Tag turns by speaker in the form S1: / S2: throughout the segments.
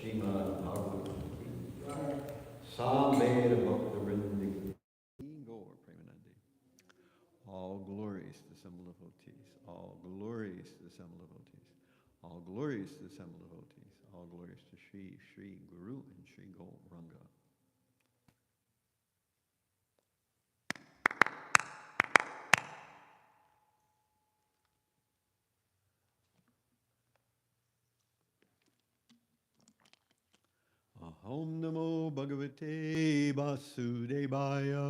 S1: Srimad Bhāgavatam ki. Samveda Bhakta Vrindaki. Gaur Premanandi. All glories to the assembled devotees. All glories to the assembled devotees. All glories to the assembled devotees. All glories to Sri Guru and Sri Gauranga. Om Namo Bhagavate Vasudevaya.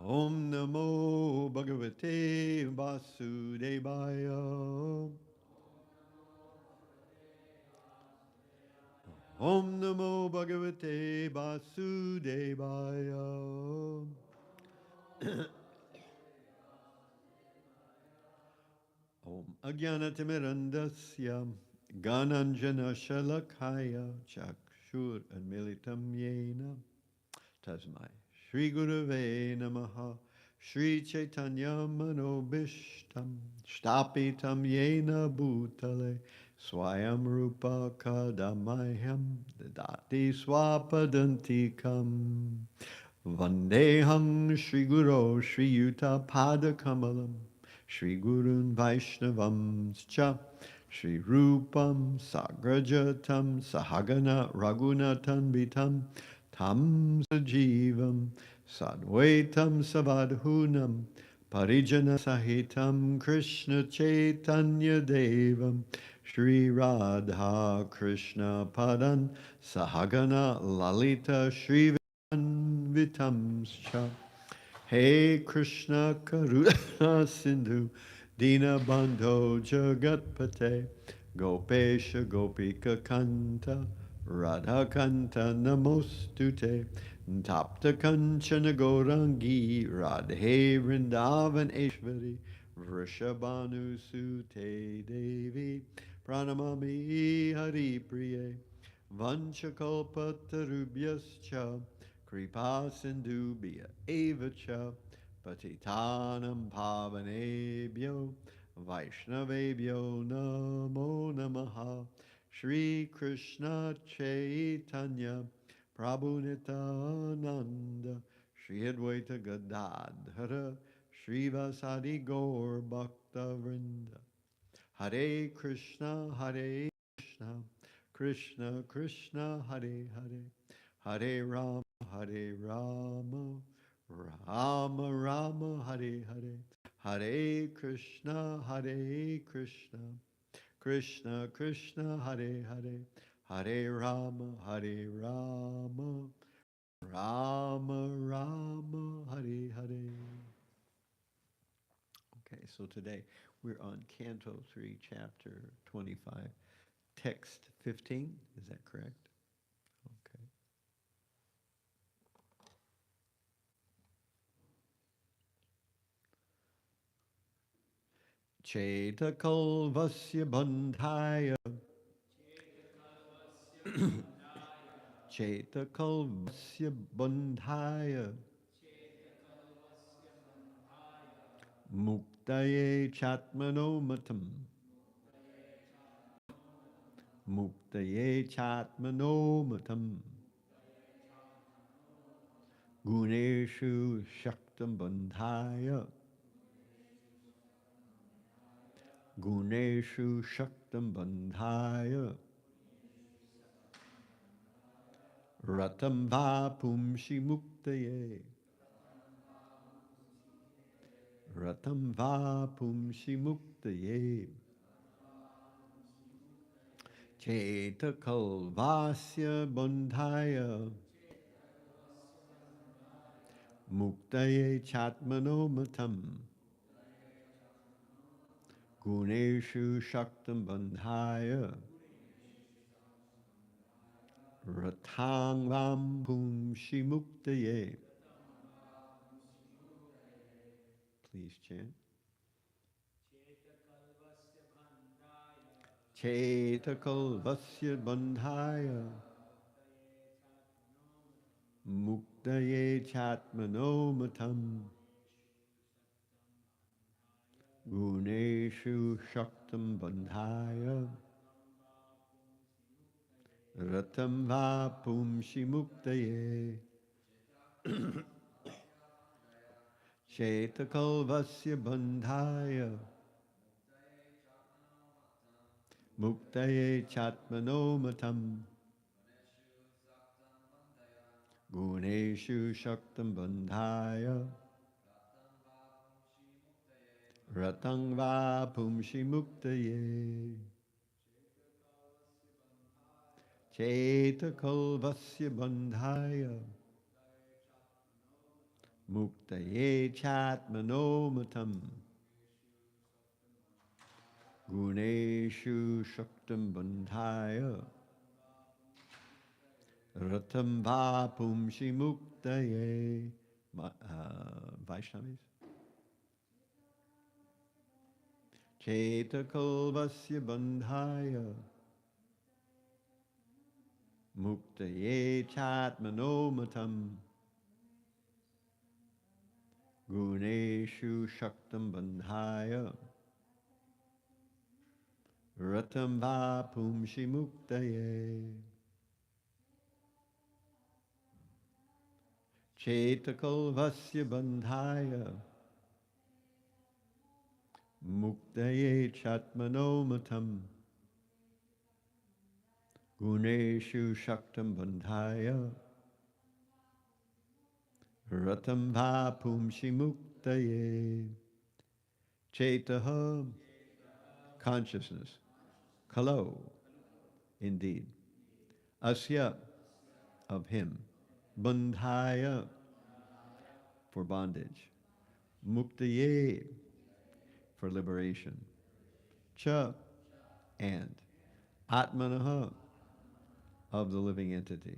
S1: Om Namo Bhagavate Vasudevaya. Om Namo Bhagavate Vasudevaya. Om Ajnanatimirandasya Gananjana Shalakaya Chakshur Anmilitam Yena Tasmai Shri Gurave Namaha Shri Chaitanya Manobishtam Shtapitam Yena Bhutale Swayam Rupa Kadamayam Dadati Swapadantikam Vandeham Shri Guru Shri Yuta Padakamalam Shri Gurun Vaishnavam Cha Shri Rupam Sagrajatam Sahagana Raghunatan Vitam Tam Sajivam Sadvaitam Savadhunam Parijana Sahitam Krishna Chaitanya Devam Shri Radha Krishna Padan Sahagana Lalita Shri Vitam Cha Hey Krishna Karuna Sindhu Dina Bandho Jagatpate Gopesha Gopika Kanta Radha Kanta Namostute Tapta Kanchana Gaurangi Radhe Vrindavan Eshvari Vrishabhanu Sute Devi Pranamami Hari Priye Vanchakalpatarubhyascha Kripa Sindhubhya Evacha Patitanam Pavanebhyo Vaishnavebhyo Namo Namaha Shri Krishna Chaitanya Prabhu Nityananda Shri Advaita Gadadhara Shri Vasadi Gaur Bhakta Vrinda Hare Krishna Krishna, Krishna Hare Hare, Hare Rama, Hare Rama, Rama Rama, Hare Hare, Hare Krishna, Hare Krishna, Krishna Krishna, Hare Hare, Hare Rama, Hare Rama, Rama Rama, Hare Hare. Okay, so today we're on Canto 3, Chapter 25, Text 15. Is that correct? Okay. Chetakalvasya bandhaya Chetakalvasya bandhaya Muktaye chatmanomatam Muktaye chatmanomatam Guneshu shaktam bandhaya Guneshu shaktam bandhaya Ratam va pumshi muktaye Ratam va pumshi muktaye Chetakalvasya bandhaya Muktaye chatmanomatam Guneshu shaktam bandhaya Ratang vam pumshi muktaye. Please chant. Chetakalvasya bandhaya Muktaye chatmanomatam Guneshu shaktam bandhaya Ratam va pumshi muktaye Chetakalvasya bandhaya Muktaye chatmanomatam Guneshu shaktam bandhaya Ratang va pumshi muktaye Chetakalvasya bandhaya Muktaye chatmanomatam Guneshu shaktam bandhaya Ratam va pumshi muktaye. Vaishnavis. Chetakalvasya bandhaya Muktaye chatmanomatam Guneshu shaktam bandhaya Ratam va pumshi muktaye Chetakalvasya bandhaya Muktaye chatmanomatam Guneshu shaktam bandhaya Ratam va pumshi muktaye. Chetaha, consciousness. Kalo, indeed. Asya, of him. Bandhaya, for bondage. Muktaye, for liberation. Cha, and. Atmanaha, of the living entity.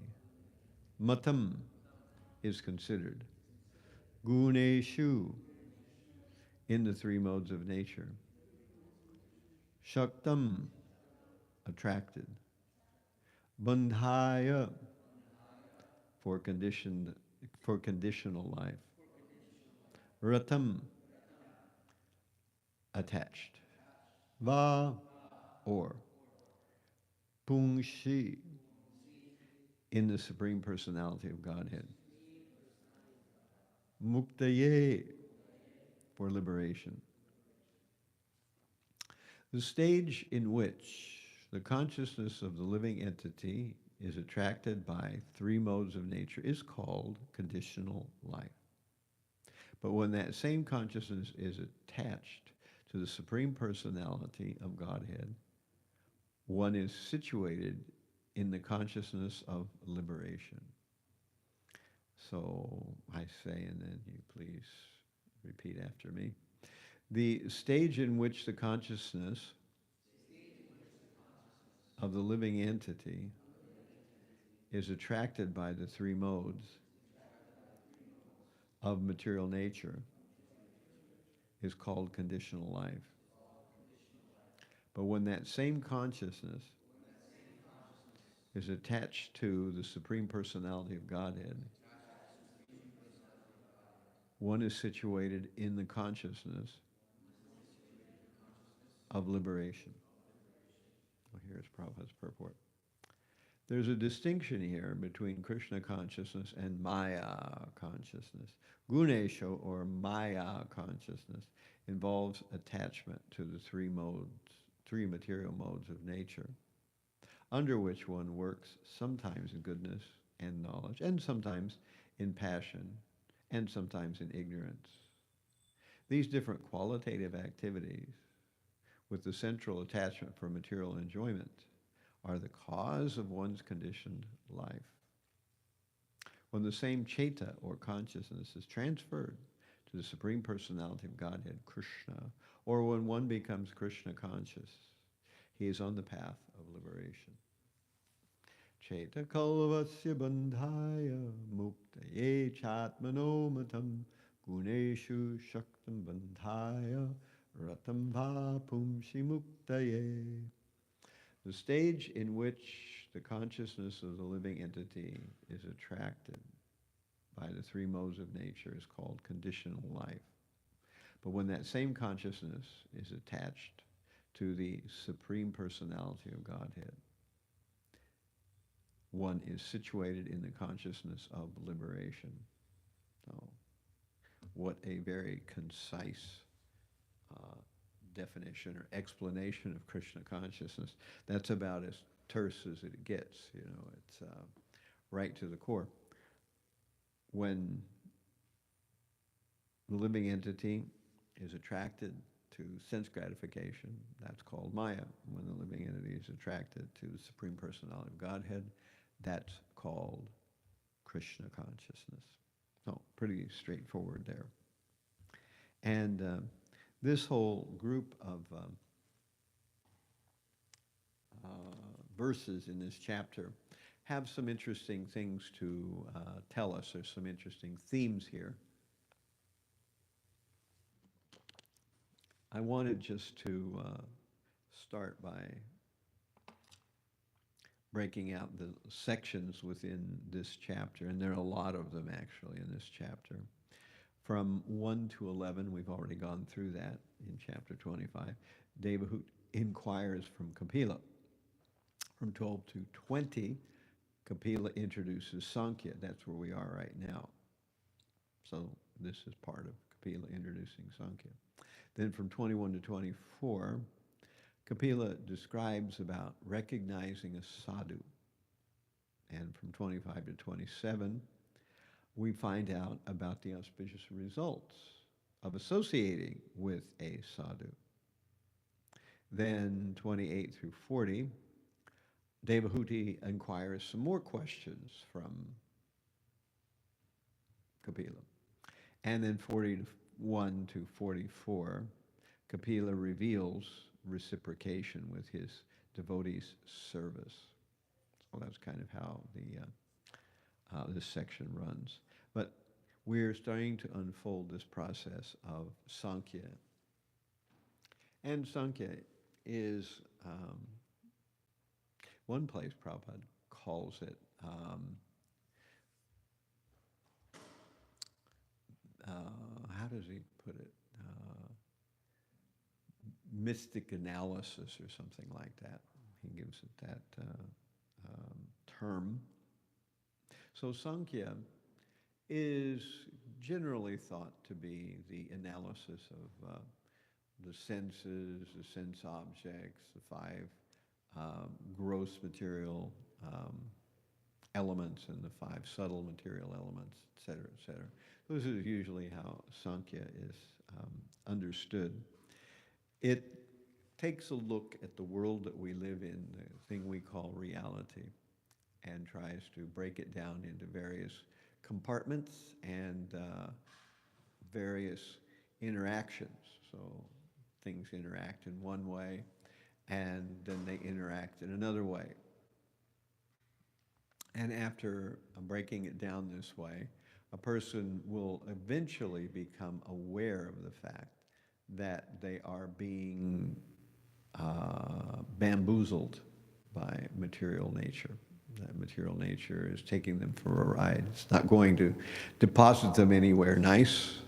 S1: Matam, is considered. Guneshu, in the three modes of nature. Shaktam, attracted. Bandhaya, for conditional life. Ratam, attached. Va, or. Pungshi, in the Supreme Personality of Godhead. Muktaye, for liberation. The stage in which the consciousness of the living entity is attracted by three modes of nature is called conditional life. But when that same consciousness is attached to the Supreme Personality of Godhead, one is situated in the consciousness of liberation. So I say, and then you please repeat after me. The stage in which the consciousness of the living entity is attracted by the three modes of material nature is called conditional life. But when that same consciousness is attached to the Supreme Personality of Godhead, one is situated in the consciousness of liberation. Well, here's Prabhupada's purport. There's a distinction here between Krishna consciousness and Maya consciousness. Gunesha, or Maya consciousness, involves attachment to the three material modes of nature, under which one works sometimes in goodness and knowledge, and sometimes in passion, and sometimes in ignorance. These different qualitative activities, with the central attachment for material enjoyment, are the cause of one's conditioned life. When the same Chaita, or consciousness, is transferred to the Supreme Personality of Godhead, Krishna, or when one becomes Krishna conscious, he is on the path of liberation. Chaita kalvasya bandhaya muktaye chatmanomatam guneshu shaktam bandhaya ratam vapumshi muktaye. The stage in which the consciousness of the living entity is attracted by the three modes of nature is called conditional life. But when that same consciousness is attached to the Supreme Personality of Godhead, one is situated in the consciousness of liberation. Oh, what a very concise definition or explanation of Krishna consciousness. That's about as terse as it gets, it's right to the core. When the living entity is attracted to sense gratification, that's called Maya. When the living entity is attracted to the Supreme Personality of Godhead, that's called Krishna consciousness. So, pretty straightforward there. And this whole group of verses in this chapter have some interesting things to tell us. There's some interesting themes here. I wanted just to start by breaking out the sections within this chapter, and there are a lot of them actually in this chapter. From 1 to 11, we've already gone through that in chapter 25. Devahuti inquires from Kapila. From 12 to 20, Kapila introduces Sankhya. That's where we are right now. So this is part of Kapila introducing Sankhya. Then from 21 to 24, Kapila describes about recognizing a sadhu. And from 25 to 27, we find out about the auspicious results of associating with a sadhu. Then 28 through 40, Devahuti inquires some more questions from Kapila. And then 41 to 44, Kapila reveals reciprocation with his devotees' service. So that's kind of how this section runs. But we're starting to unfold this process of Sankhya. And Sankhya is, one place Prabhupada calls it, how does he put it? Mystic analysis or something like that. He gives it that term. So Sankhya is generally thought to be the analysis of the senses, the sense objects, the five gross material elements and the 5 subtle material elements, et cetera, et cetera. This is usually how Sankhya is understood. It takes a look at the world that we live in, the thing we call reality, and tries to break it down into various compartments and various interactions. So things interact in one way, and then they interact in another way. And after breaking it down this way, a person will eventually become aware of the fact that they are being bamboozled by material nature. That material nature is taking them for a ride. It's not going to deposit them anywhere nice,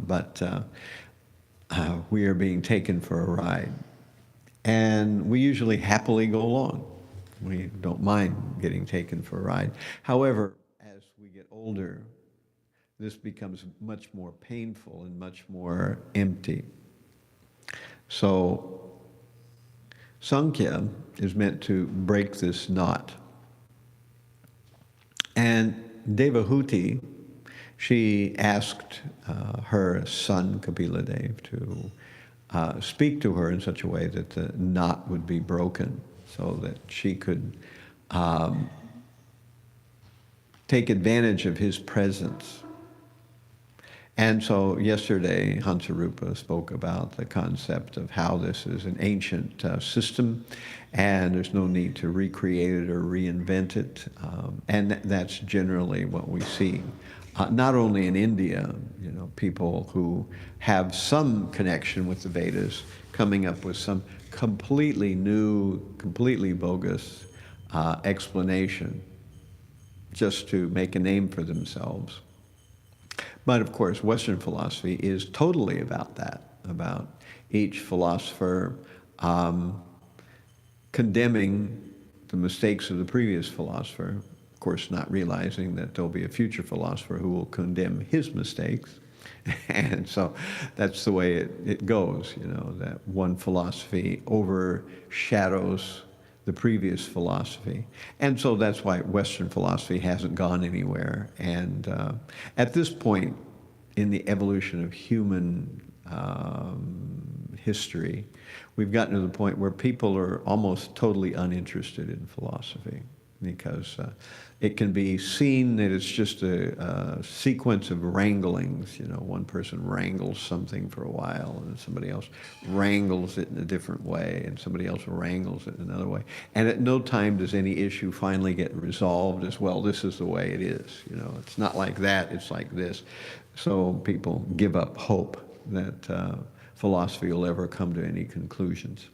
S1: but we are being taken for a ride. And we usually happily go along. We don't mind getting taken for a ride. However, as we get older, this becomes much more painful and much more empty. So Sankhya is meant to break this knot. And Devahuti, she asked her son Kapila Dev to speak to her in such a way that the knot would be broken, so that she could take advantage of his presence. And so yesterday, Hansarupa spoke about the concept of how this is an ancient system, and there's no need to recreate it or reinvent it. And that's generally what we see. Not only in India, you know, people who have some connection with the Vedas coming up with some completely new, completely bogus explanation just to make a name for themselves. But of course, Western philosophy is totally about that, about each philosopher condemning the mistakes of the previous philosopher, of course not realizing that there'll be a future philosopher who will condemn his mistakes. And so that's the way it goes, you know, that one philosophy overshadows the previous philosophy. And so that's why Western philosophy hasn't gone anywhere. And at this point in the evolution of human history, we've gotten to the point where people are almost totally uninterested in philosophy, because it can be seen that it's just a sequence of wranglings. You know, one person wrangles something for a while, and somebody else wrangles it in a different way, and somebody else wrangles it in another way. And at no time does any issue finally get resolved as, well, this is the way it is. You know, it's not like that, it's like this. So people give up hope that philosophy will ever come to any conclusions.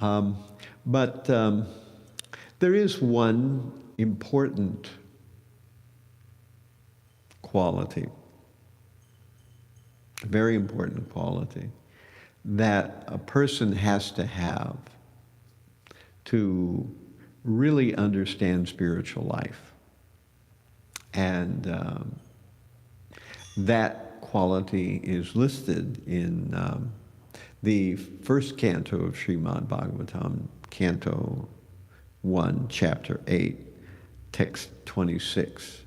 S1: But there is one important quality, a very important quality, that a person has to have to really understand spiritual life. And that quality is listed in the first canto of Srimad Bhāgavatam, Canto 1, Chapter 8, Text 26.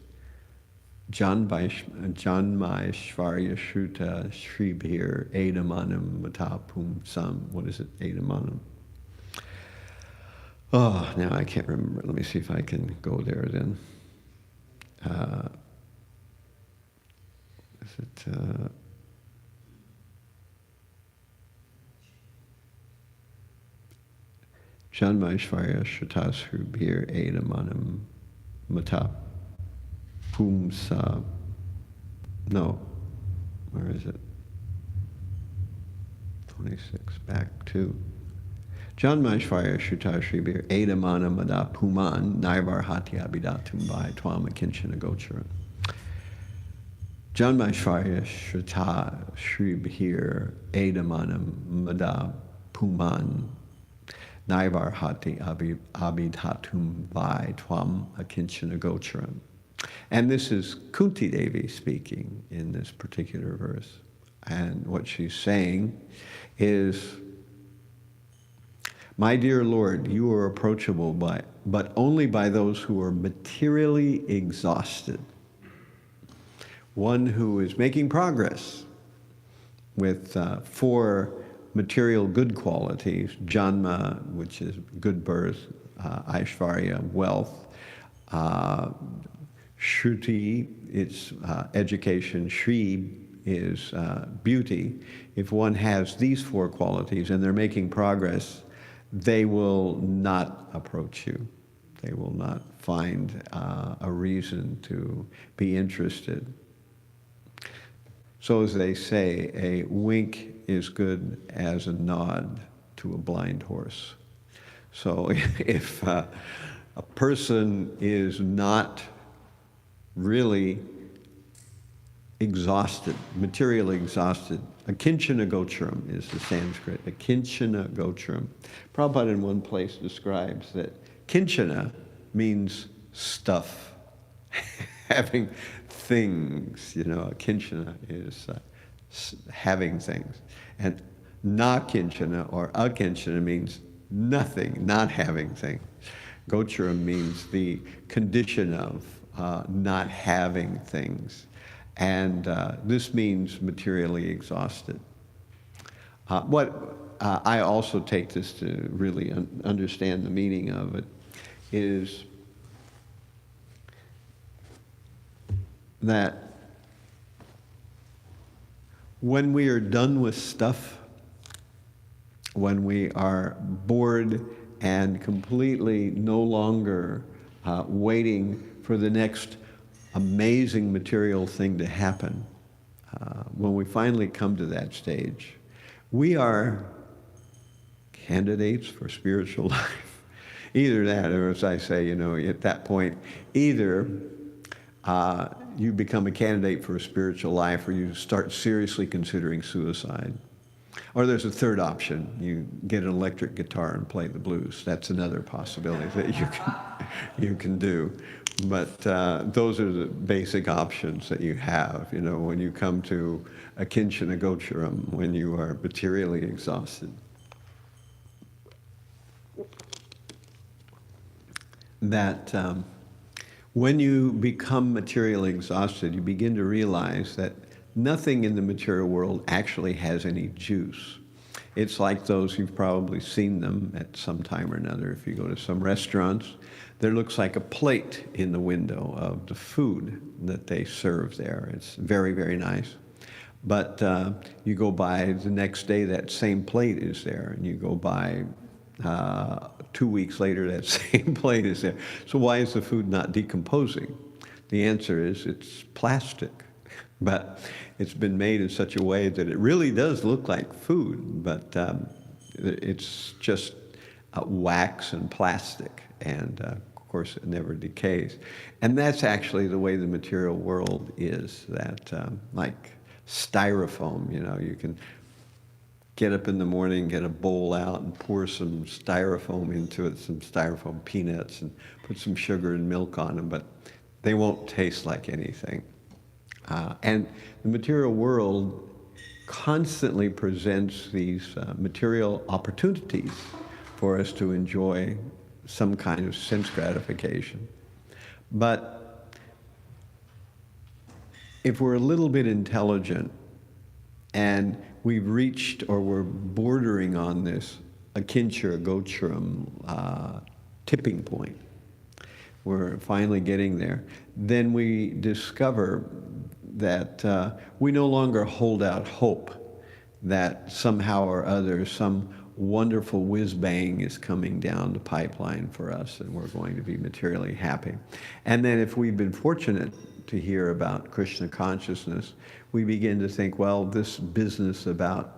S1: Janmaishvarya Shruta Shribhir Edamanam Matapum Sam. What is it? Edamanam. Oh, now I can't remember. Let me see if I can go there then. Is it... Janmaishvarya Shrutashrubhir Edamanam Mata Pumsa. No, where is it? 26, back to Janmaishvarya Shrutashrubhir Edamanam Mada Puman Naivarhati Abidatum Vai Twama Kinchana Gochara. Janmaishvarya Shrutashrubhir Edamanam Mada Puman Naivarhati abidhatum vai tvam akinchana gocharam. And this is Kunti Devi speaking in this particular verse. And what she's saying is, My dear Lord, you are approachable but only by those who are materially exhausted. One who is making progress with 4 material good qualities: Janma, which is good birth, Aishvarya, wealth, Shruti, it's education, Shri is beauty. If one has these 4 qualities and they're making progress, they will not approach you. They will not find a reason to be interested. So as they say, a wink is good as a nod to a blind horse. So if a person is not really exhausted, materially exhausted, akinchana gocharam is the Sanskrit, akinchana gocharam. Prabhupada in one place describes that kinchana means stuff, having things, kinchana is having things. And na kinchana or akinchana means nothing, not having things. Gocharam means the condition of not having things. And this means materially exhausted. I also take this to really understand the meaning of it is that when we are done with stuff, when we are bored and completely no longer waiting for the next amazing material thing to happen, when we finally come to that stage, we are candidates for spiritual life. Either that, or as I say, at that point, either you become a candidate for a spiritual life or you start seriously considering suicide. Or there's a third option. You get an electric guitar and play the blues. That's another possibility that you can do. But those are the basic options that you have, when you come to akinchana gocharam, when you are materially exhausted. That when you become materially exhausted, you begin to realize that nothing in the material world actually has any juice. It's like those, you've probably seen them at some time or another. If you go to some restaurants, there looks like a plate in the window of the food that they serve there. It's very, very nice. But you go by the next day, that same plate is there, and you go by 2 weeks later, that same plate is there. So why is the food not decomposing? The answer is it's plastic. But it's been made in such a way that it really does look like food, but it's just wax and plastic, and of course it never decays. And that's actually the way the material world is, that like styrofoam, you can get up in the morning, get a bowl out and pour some styrofoam into it, some styrofoam peanuts, and put some sugar and milk on them, but they won't taste like anything. And the material world constantly presents these material opportunities for us to enjoy some kind of sense gratification. But if we're a little bit intelligent and we've reached or we're bordering on this akinchana gocharam tipping point, we're finally getting there, then we discover that we no longer hold out hope that somehow or other some wonderful whiz-bang is coming down the pipeline for us and we're going to be materially happy. And then if we've been fortunate to hear about Krishna consciousness, we begin to think, well, this business about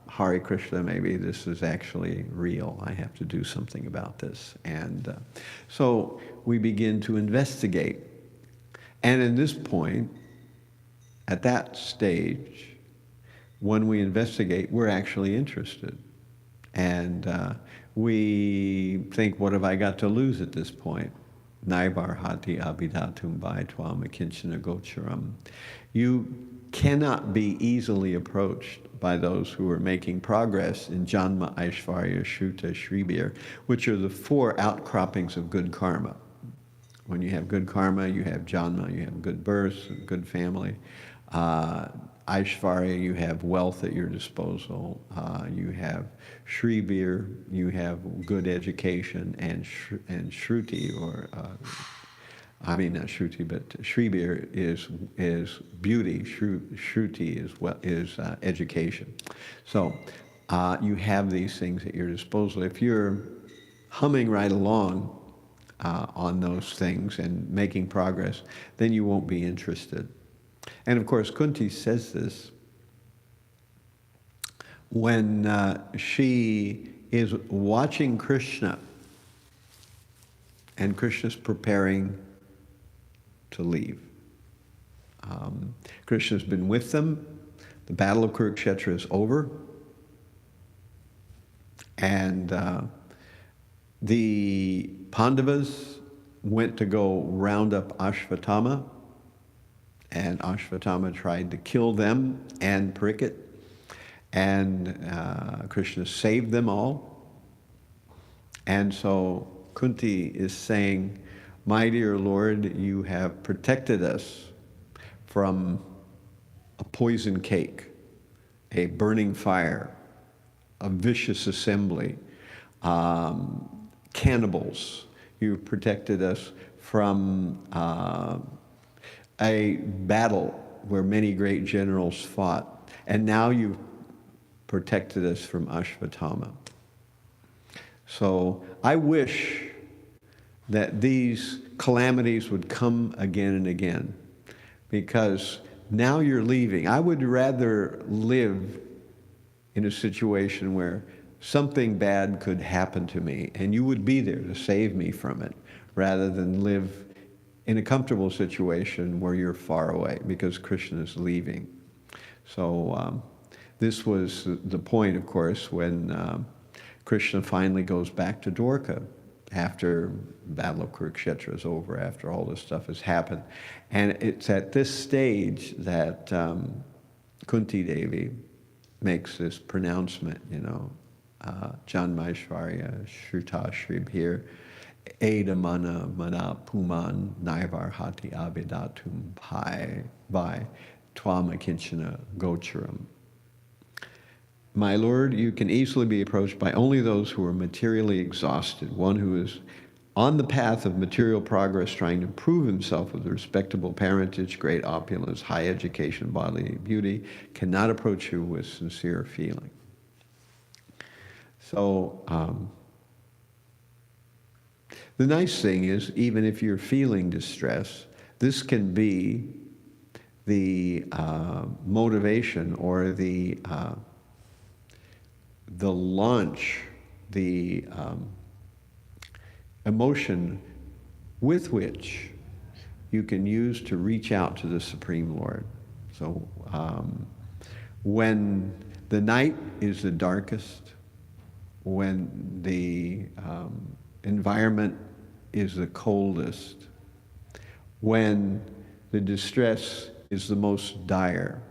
S1: Hare Krishna, maybe this is actually real. I have to do something about this. And so we begin to investigate. And at this point, at that stage, when we investigate, we're actually interested. And we think, what have I got to lose at this point? Naibarhati abidatum bai twam akinchana gocharam. You cannot be easily approached by those who are making progress in Janma, Aishvarya, Shruta, Shribir, which are the 4 outcroppings of good karma. When you have good karma, you have Janma, you have good birth, good family. Aishvarya, you have wealth at your disposal. You have Shribir, you have good education, and Shruti, or I mean not Shruti, but Shribir is beauty. Shruti is education. So you have these things at your disposal. If you're humming right along on those things and making progress, then you won't be interested. And of course, Kunti says this when she is watching Krishna, and Krishna's preparing to leave. Krishna's been with them. The battle of Kurukshetra is over. And the Pandavas went to go round up Ashvatthama, and Ashvatthama tried to kill them and Parikshit, and Krishna saved them all. And so Kunti is saying, my dear Lord, you have protected us from a poison cake, a burning fire, a vicious assembly, cannibals. You've protected us from a battle where many great generals fought. And now you've protected us from Ashvatthama. So I wish that these calamities would come again and again, because now you're leaving. I would rather live in a situation where something bad could happen to me and you would be there to save me from it, rather than live in a comfortable situation where you're far away because Krishna is leaving. So this was the point, of course, when Krishna finally goes back to Dwarka after the Battle of Kurukshetra is over, after all this stuff has happened. And it's at this stage that Kunti Devi makes this pronouncement, Janmaishvarya, Shruta Shribhir, Eda Mana Mana Puman Naivar Hati Abidatum Vai Twama Kinchana Gocharam. My Lord, you can easily be approached by only those who are materially exhausted. One who is on the path of material progress, trying to prove himself with respectable parentage, great opulence, high education, bodily beauty, cannot approach you with sincere feeling. So, the nice thing is, even if you're feeling distress, this can be the motivation or the launch, the emotion with which you can use to reach out to the Supreme Lord. So when the night is the darkest, when the environment is the coldest, when the distress is the most dire,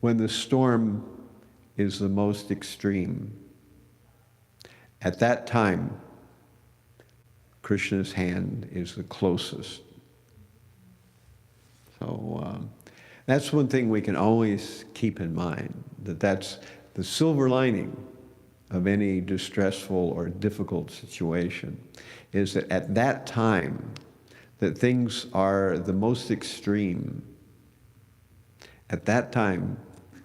S1: when the storm is the most extreme, at that time, Krishna's hand is the closest. So that's one thing we can always keep in mind, that's the silver lining of any distressful or difficult situation, is that at that time that things are the most extreme, at that time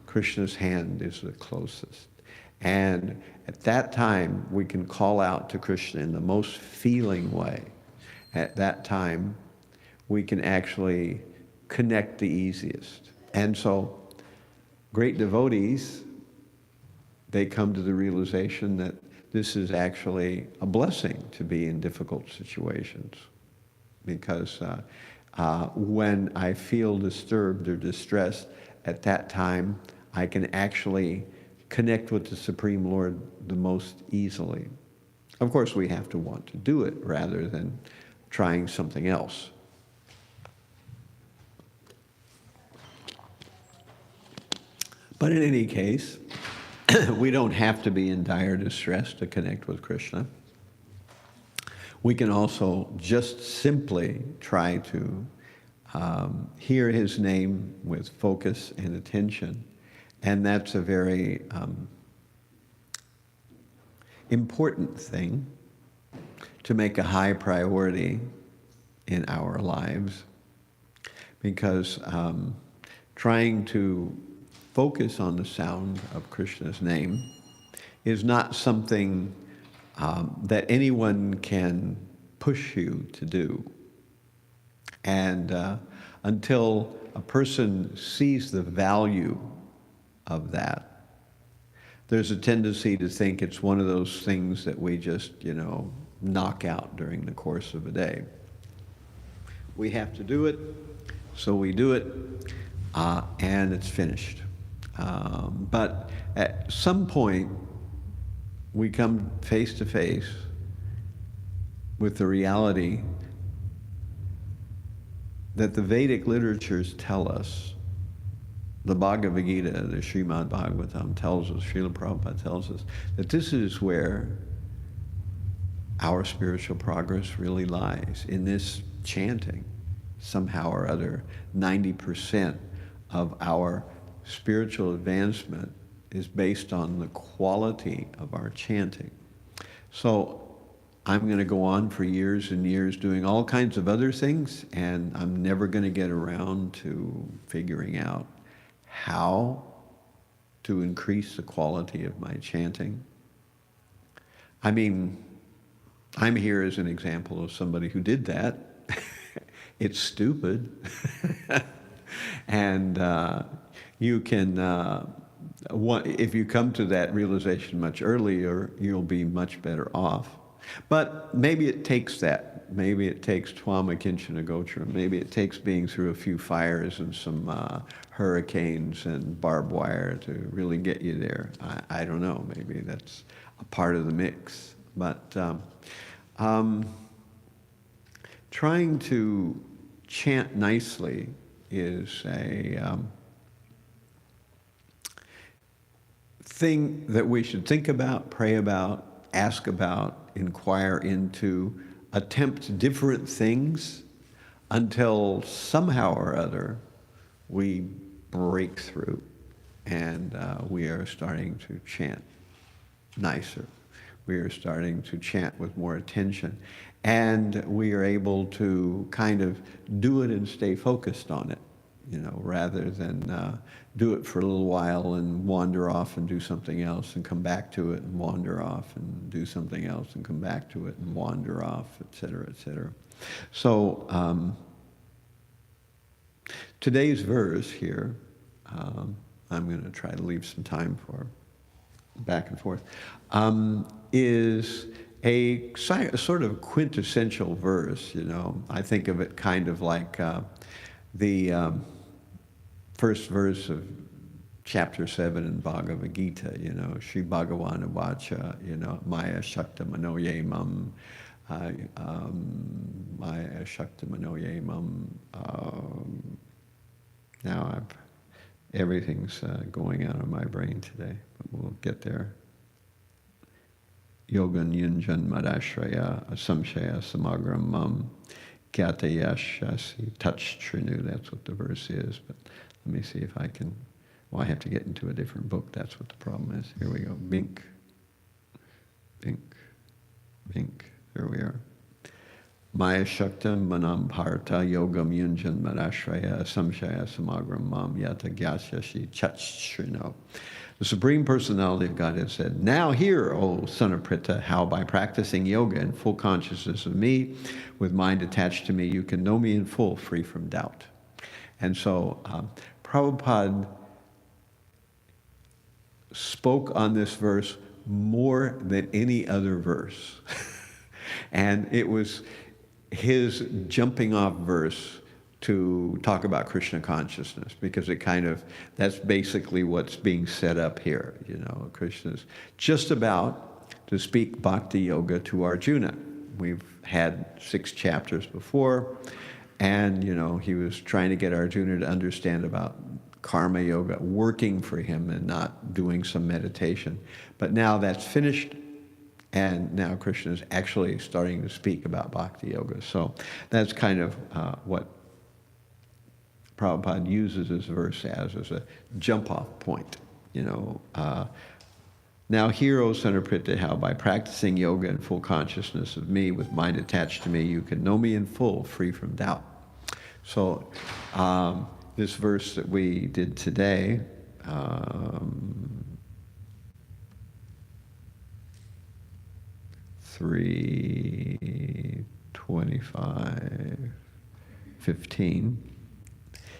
S1: Krishna's hand is the closest. And at that time we can call out to Krishna in the most feeling way. At that time we can actually connect the easiest. And so great devotees, they come to the realization that this is actually a blessing to be in difficult situations. Because when I feel disturbed or distressed, at that time I can actually connect with the Supreme Lord the most easily. Of course, we have to want to do it rather than trying something else. But in any case, we don't have to be in dire distress to connect with Krishna. We can also just simply try to hear his name with focus and attention. And that's a very important thing to make a high priority in our lives, because trying to focus on the sound of Krishna's name is not something that anyone can push you to do. And until a person sees the value of that, there's a tendency to think it's one of those things that we just, knock out during the course of a day. We have to do it, so we do it, and it's finished. But at some point, we come face to face with the reality that the Vedic literatures tell us, the Bhagavad Gita, the Srimad Bhāgavatam tells us, Srila Prabhupada tells us, that this is where our spiritual progress really lies, in this chanting. Somehow or other, 90% of our spiritual advancement is based on the quality of our chanting. So I'm going to go on for years and years doing all kinds of other things, and I'm never going to get around to figuring out how to increase the quality of my chanting. I mean, I'm here as an example of somebody who did that. It's stupid. And you can, if you come to that realization much earlier, you'll be much better off. But maybe it takes that. Maybe it takes Twama Kinchana Gochara. Maybe it takes being through a few fires and some hurricanes and barbed wire to really get you there. I don't know. Maybe that's a part of the mix. But trying to chant nicely is a thing that we should think about, pray about, ask about, inquire into, attempt different things until somehow or other we break through and we are starting to chant nicer. We are starting to chant with more attention, and we are able to kind of do it and stay focused on it, rather than do it for a little while and wander off and do something else and come back to it and wander off and do something else and come back to it and wander off, et cetera, et cetera. So today's verse here, I'm going to try to leave some time for back and forth, is a sort of quintessential verse. I think of it kind of like the first verse of chapter 7 in Bhagavad Gita, Shri Bhagavana Vacha, Maya Shakta Manoye Mam, Maya Shakta Manoye Mam. Now everything's going out of my brain today, but we'll get there. Yogan Yunjan Madashraya Asamshaya Samagram Mam Gyatayashasi Touch Trinu. That's what the verse is, but let me see if I can. Well, I have to get into a different book. That's what the problem is. Here we go. Bink. Bink. Bink. There we are. Maya Shakta Manam Bharata Yogam Yunjan Madashraya Samshaya Samagram Mam Yata Gyasyashi Chachrino. The Supreme Personality of Godhead said, "Now hear, O son of Pritha, how by practicing yoga in full consciousness of me, with mind attached to me, you can know me in full, free from doubt." And so Prabhupada spoke on this verse more than any other verse. And it was his jumping off verse to talk about Krishna consciousness, because that's basically what's being set up here. Krishna's just about to speak bhakti yoga to Arjuna. We've had 6 chapters before, and he was trying to get Arjuna to understand about karma yoga working for him and not doing some meditation. But now that's finished, and now Krishna is actually starting to speak about bhakti yoga. So that's kind of what Prabhupada uses this verse as a jump-off point. Now hear, O son of Pritha, how by practicing yoga in full consciousness of me, with mind attached to me, you can know me in full, free from doubt. So this verse that we did today, 3:25:15,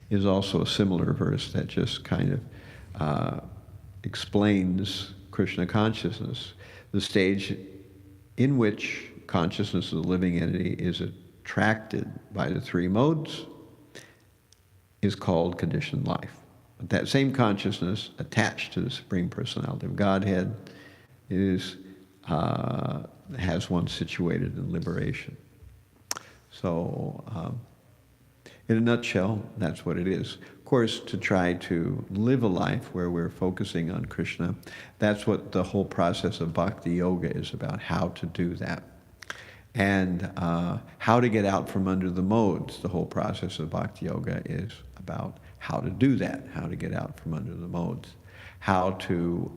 S1: is also a similar verse that just kind of explains Krishna consciousness, the stage in which consciousness of the living entity is attracted by the three modes is called conditioned life. But that same consciousness attached to the Supreme Personality of Godhead has one situated in liberation. So, in a nutshell, that's what it is. Of course, to try to live a life where we're focusing on Krishna, that's what the whole process of bhakti yoga is about, how to do that. And how to get out from under the modes. The whole process of bhakti yoga is about how to do that, how to get out from under the modes, how to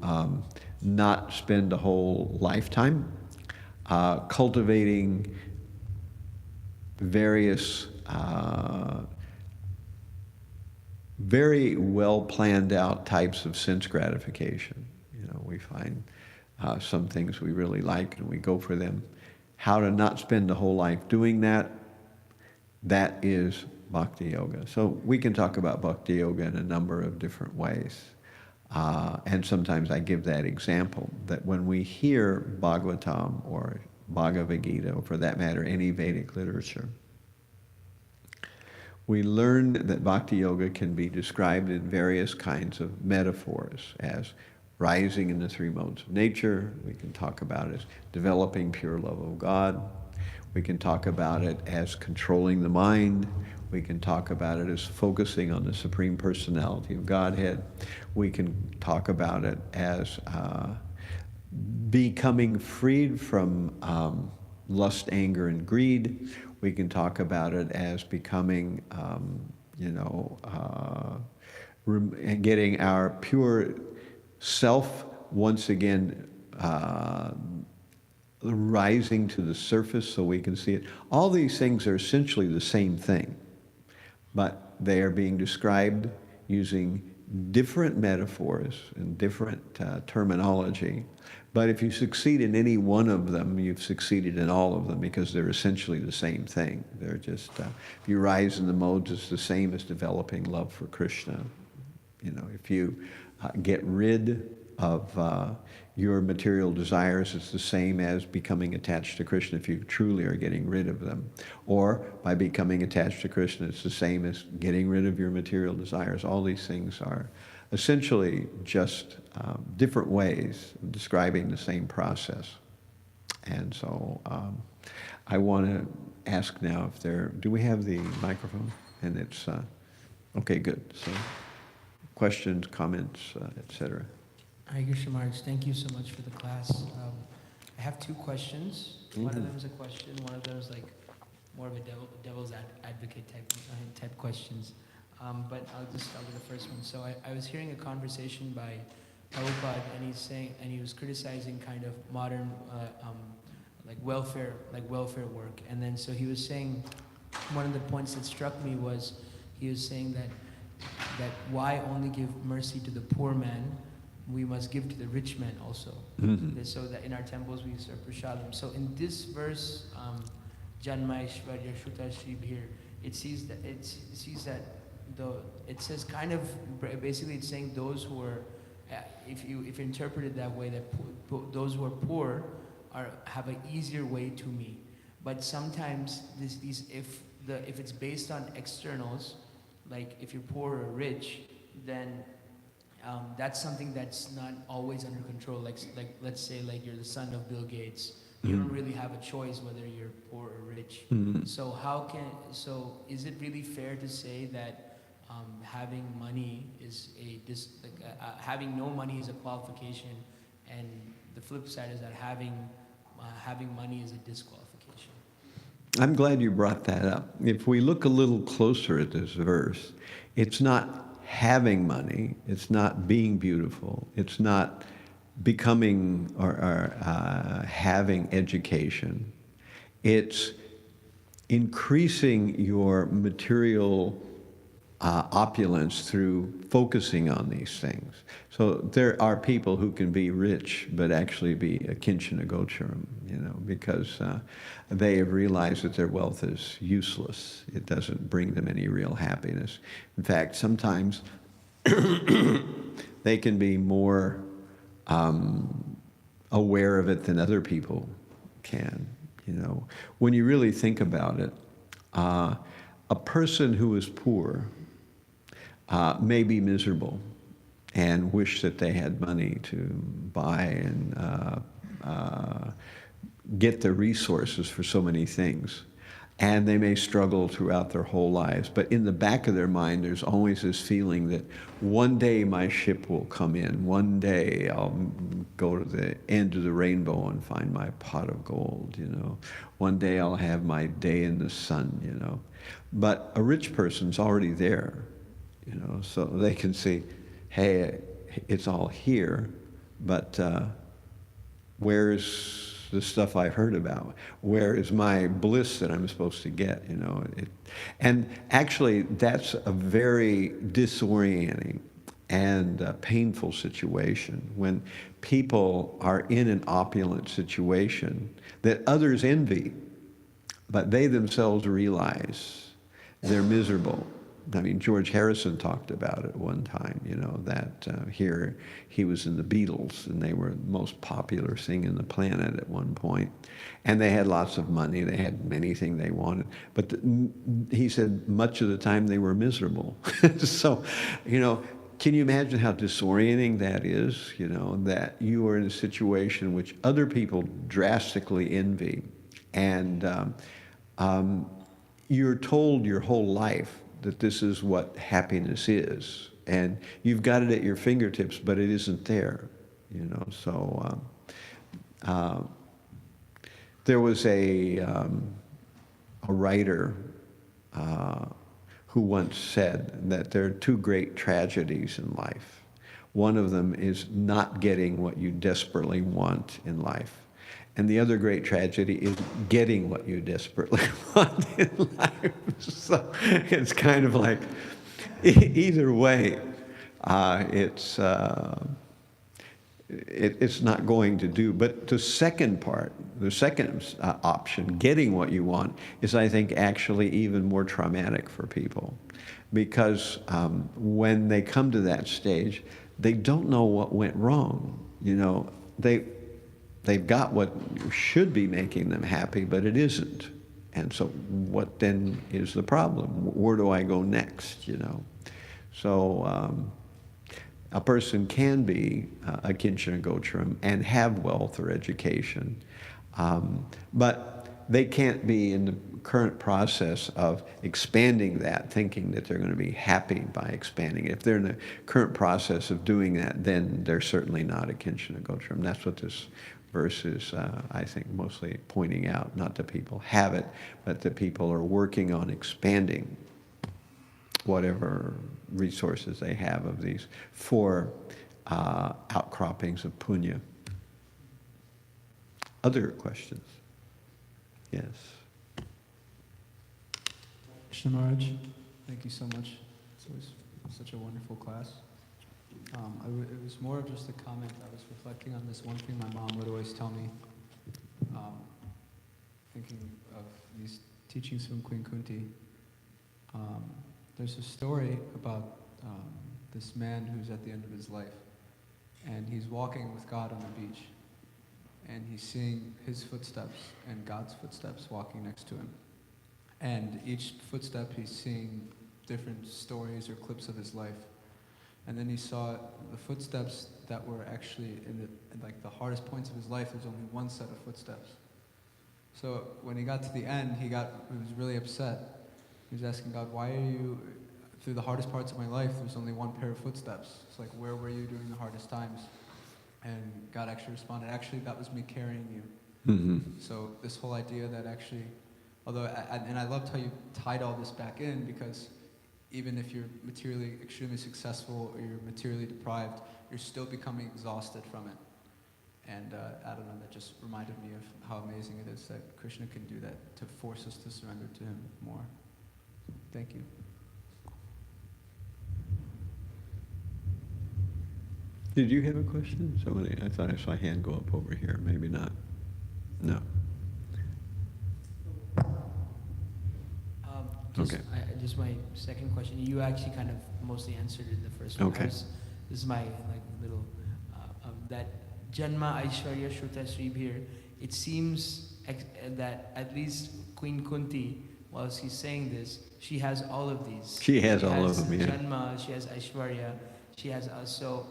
S1: not spend a whole lifetime cultivating various very well planned out types of sense gratification. We find some things we really like and we go for them. How to not spend the whole life doing that, that is bhakti yoga. So we can talk about bhakti yoga in a number of different ways. And sometimes I give that example, that when we hear Bhāgavatam or Bhagavad Gita, or for that matter, any Vedic literature, we learn that bhakti yoga can be described in various kinds of metaphors as rising in the three modes of nature. We can talk about it as developing pure love of God. We can talk about it as controlling the mind. We can talk about it as focusing on the Supreme Personality of Godhead. We can talk about it as becoming freed from lust, anger, and greed. We can talk about it as becoming, getting our pure self once again rising to the surface so we can see it. All these things are essentially the same thing, but they are being described using different metaphors and different terminology. But if you succeed in any one of them, you've succeeded in all of them, because they're essentially the same thing. They're just, if you rise in the modes, it's the same as developing love for Krishna. If you get rid of your material desires, it's the same as becoming attached to Krishna if you truly are getting rid of them. Or by becoming attached to Krishna, it's the same as getting rid of your material desires. All these things are essentially just different ways of describing the same process. And so I want to ask now if do we have the microphone? And it's, okay, good. So questions, comments, etc.
S2: Hare Krishna Maharaj, thank you so much for the class. I have two questions. One of them is a question, one of them is like more of a devil's advocate type questions. But I'll just start with the first one. So I was hearing a conversation by Prabhupada, and he was criticizing kind of modern welfare work. And then so he was saying, one of the points that struck me was, he was saying that why only give mercy to the poor man? We must give to the rich man also. Mm-hmm. So that in our temples we serve prasadam. So in this verse, Janmaishvarya Shutashrib here, it says says kind of basically it's saying those who are, if you interpret it that way, that those who are poor have an easier way to me. But sometimes if it's based on externals, like if you're poor or rich, then that's something that's not always under control. Like let's say like you're the son of Bill Gates. You don't really have a choice whether you're poor or rich. Mm-hmm. So is it really fair to say that having money is having no money is a qualification, and the flip side is that having money is a disqualification.
S1: I'm glad you brought that up. If we look a little closer at this verse, it's not having money, it's not being beautiful, it's not becoming or having education. It's increasing your material opulence through focusing on these things. So there are people who can be rich but actually be a kinchana gocharam, because they have realized that their wealth is useless. It doesn't bring them any real happiness. In fact, sometimes they can be more aware of it than other people can. When you really think about it, a person who is poor may be miserable and wish that they had money to buy and get the resources for so many things. And they may struggle throughout their whole lives. But in the back of their mind, there's always this feeling that one day my ship will come in. One day I'll go to the end of the rainbow and find my pot of gold, One day I'll have my day in the sun, But a rich person's already there, so they can see, hey, it's all here, but where's the stuff I've heard about? Where is my bliss that I'm supposed to get? And actually, that's a very disorienting and painful situation when people are in an opulent situation that others envy, but they themselves realize they're miserable. I mean, George Harrison talked about it one time, that here he was in the Beatles, and they were the most popular thing in the planet at one point. And they had lots of money, they had anything they wanted. But he said much of the time they were miserable. So, can you imagine how disorienting that is, that you are in a situation which other people drastically envy. And you're told your whole life that this is what happiness is, and you've got it at your fingertips, but it isn't there, So there was a writer who once said that there are two great tragedies in life. One of them is not getting what you desperately want in life. And the other great tragedy is getting what you desperately want in life. So it's kind of like, either way, it's not going to do. But the second part, the second option, getting what you want, is, I think, actually even more traumatic for people. Because when they come to that stage, they don't know what went wrong. They've got what should be making them happy, but it isn't. And so what then is the problem? Where do I go next, So a person can be a kinchana gocharam and have wealth or education, but they can't be in the current process of expanding that, thinking that they're going to be happy by expanding it. If they're in the current process of doing that, then they're certainly not a kinchana gocharam. That's what this verse is, I think, mostly pointing out. Not that people have it, but that people are working on expanding whatever resources they have of these four outcroppings of punya. Other questions? Yes.
S3: Krishna Maharaj, thank you so much. It was such a wonderful class. It was more of just a comment. I was reflecting on this one thing my mom would always tell me, thinking of these teachings from Queen Kunti. There's a story about this man who's at the end of his life, and he's walking with God on the beach, and he's seeing his footsteps and God's footsteps walking next to him. And each footstep he's seeing different stories or clips of his life. And then he saw the footsteps that were actually in the hardest points of his life. There's only one set of footsteps. So when he got to the end, he was really upset. He was asking God, why are you through the hardest parts of my life, there's only one pair of footsteps. It's like, where were you during the hardest times? And God actually responded, actually, that was me carrying you. So this whole idea that actually, although, and I loved how you tied all this back in, because even if you're materially extremely successful or you're materially deprived, you're still becoming exhausted from it. And I don't know, that just reminded me of how amazing it is that Krishna can do that to force us to surrender to him more. Thank you.
S1: Did you have a question? Somebody, I thought I saw a hand go up over here. Maybe not. No.
S2: Just my second question. You actually kind of mostly answered it in the first one.
S1: Okay.
S2: This is my little that Janma Aishwarya Shruta Sribhir. It seems that at least Queen Kunti, while she's saying this, she has all of these.
S1: She has all of them. Yeah.
S2: Janma, she has Aishwarya, she has also,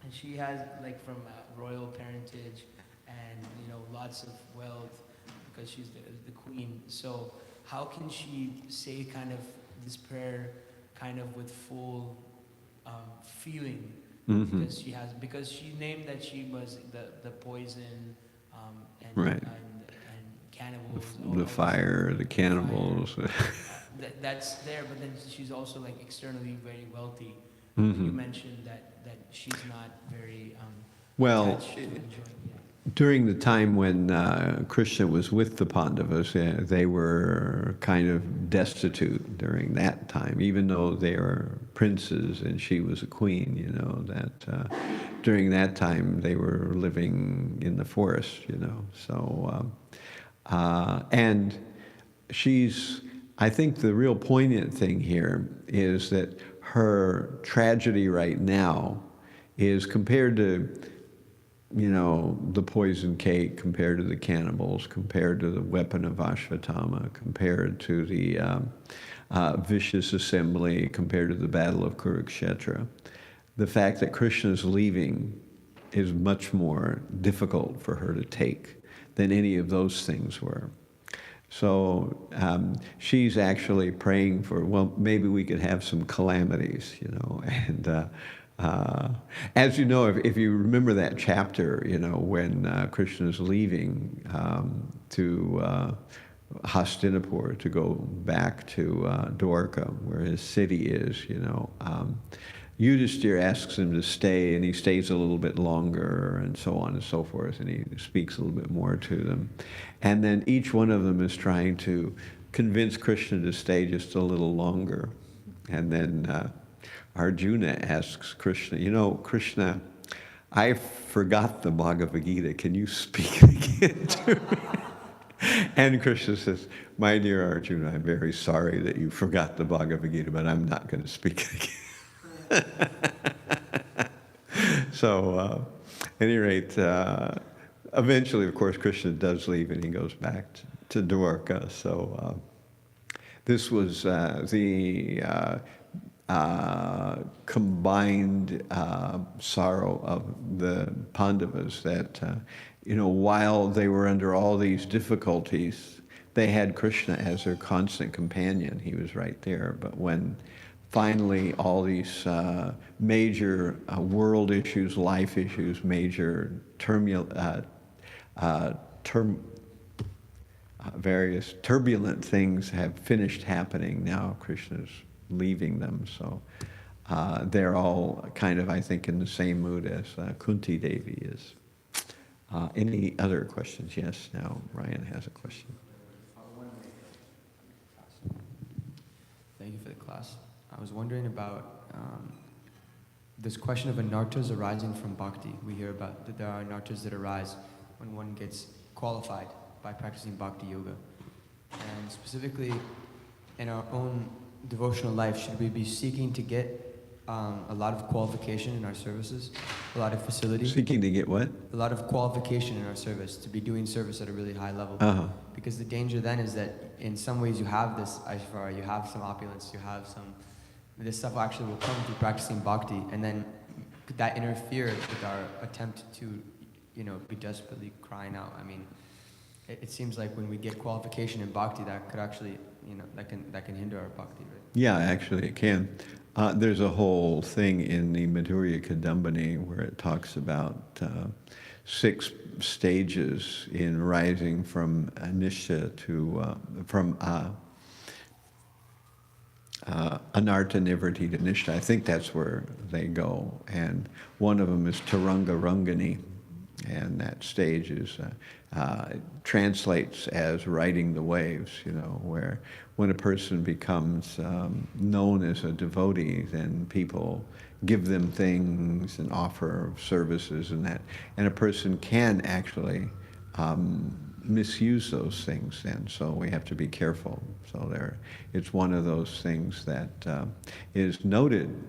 S2: and she has like from royal parentage, and lots of wealth because she's the queen. So how can she say kind of this prayer kind of with full feeling? Because she named that she was the poison and cannibals.
S1: The fire, the cannibals.
S2: That's there, but then she's also like externally very wealthy. You mentioned that she's not very attached to enjoying.
S1: During the time when Krishna was with the Pandavas, they were kind of destitute during that time, even though they were princes and she was a queen, that during that time they were living in the forest, So, and I think the real poignant thing here is that her tragedy right now is compared to the poison cake, compared to the cannibals, compared to the weapon of Ashvatthama, compared to the vicious assembly, compared to the battle of Kurukshetra. The fact that Krishna is leaving is much more difficult for her to take than any of those things were. So she's actually praying for, maybe we could have some calamities, and as you know, if you remember that chapter, when Krishna's leaving to Hastinapur to go back to Dwarka, where his city is, Yudhishthira asks him to stay, and he stays a little bit longer, and so on and so forth, and he speaks a little bit more to them. And then each one of them is trying to convince Krishna to stay just a little longer. And then Arjuna asks Krishna, Krishna, I forgot the Bhagavad Gita. Can you speak it again to me? And Krishna says, my dear Arjuna, I'm very sorry that you forgot the Bhagavad Gita, but I'm not going to speak it again. So, at any rate, eventually, of course, Krishna does leave and he goes back to Dwarka. So this was the combined sorrow of the Pandavas that, while they were under all these difficulties, they had Krishna as their constant companion. He was right there. But when finally all these major world issues, life issues, major various turbulent things have finished happening, now Krishna's leaving them. So they're all kind of, I think, in the same mood as Kunti Devi is. Any other questions? Yes, now Ryan has a question.
S4: Thank you for the class. I was wondering about this question of anarthas arising from bhakti. We hear about that there are anarthas that arise when one gets qualified by practicing bhakti yoga. And specifically, in our own devotional life, should we be seeking to get a lot of qualification in our services, a lot of facility?
S1: Seeking to get what?
S4: A lot of qualification in our service, to be doing service at a really high level. Because the danger then is that in some ways you have this Aishvarya, you have some opulence, you have some, this stuff actually will come through practicing bhakti, and then could that interfere with our attempt to, be desperately crying out? I mean, it seems like when we get qualification in bhakti, that could actually that can hinder our bhakti, right?
S1: Yeah, actually it can. There's a whole thing in the Madhurya Kadambini where it talks about 6 stages in rising from anishtha to, from anartha nivritti to nishta. I think that's where they go. And one of them is Taranga Rangani. And that stage is, translates as riding the waves, where when a person becomes known as a devotee, then people give them things and offer services and that. And a person can actually misuse those things then, so we have to be careful. So it's one of those things that is noted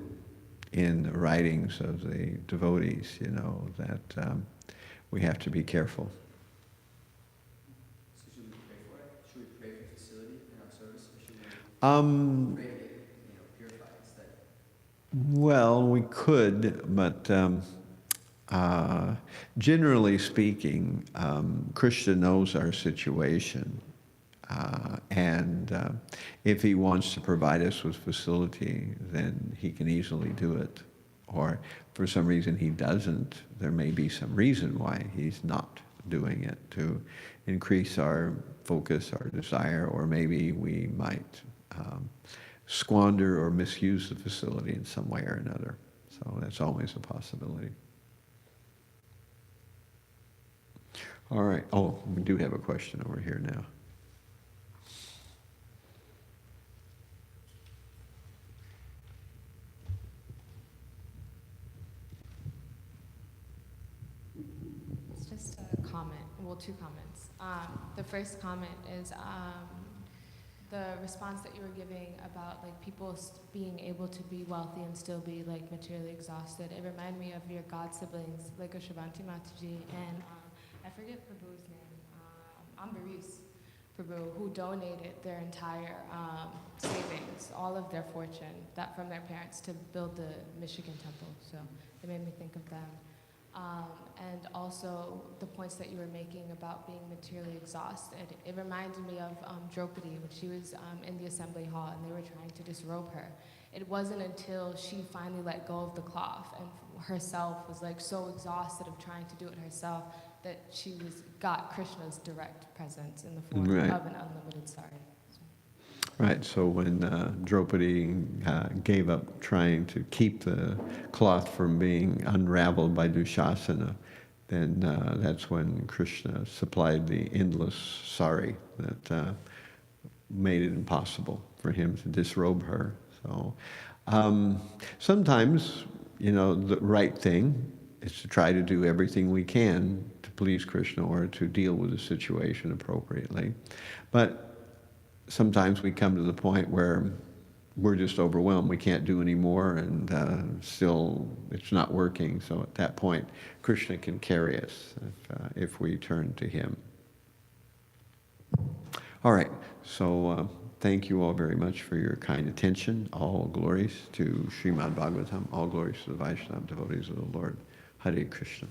S1: in the writings of the devotees, that we have to be careful.
S4: So should we pray for it? Should we pray for facility in our service? Or should we pray to get purified instead?
S1: Well, we could, but generally speaking, Krishna knows our situation. And if he wants to provide us with facility, then he can easily do it. Or for some reason he doesn't, there may be some reason why he's not doing it to increase our focus, our desire, or maybe we might squander or misuse the facility in some way or another. So that's always a possibility. All right. Oh, we do have a question over here now.
S5: It's just a comment, well, 2 comments. The first comment is the response that you were giving about people being able to be wealthy and still be materially exhausted. It reminded me of your god siblings, like Shivanti Mataji and I forget Prabhu's name, Ambarish Prabhu, who donated their entire savings, all of their fortune, that from their parents, to build the Michigan temple. So it made me think of them. And also the points that you were making about being materially exhausted. It reminded me of Draupadi when she was in the assembly hall and they were trying to disrobe her. It wasn't until she finally let go of the cloth and herself was so exhausted of trying to do it herself that she got Krishna's direct presence in the form of an unlimited sari.
S1: Right, so when Draupadi gave up trying to keep the cloth from being unraveled by Dushasana, then that's when Krishna supplied the endless sari that made it impossible for him to disrobe her. So sometimes, the right thing is to try to do everything we can to please Krishna or to deal with the situation appropriately. But sometimes we come to the point where we're just overwhelmed. We can't do any more, and still it's not working. So at that point, Krishna can carry us if we turn to him. All right, so thank you all very much for your kind attention. All glories to Srimad Bhāgavatam. All glories to the Vaishnava devotees of the Lord. Hare Krishna.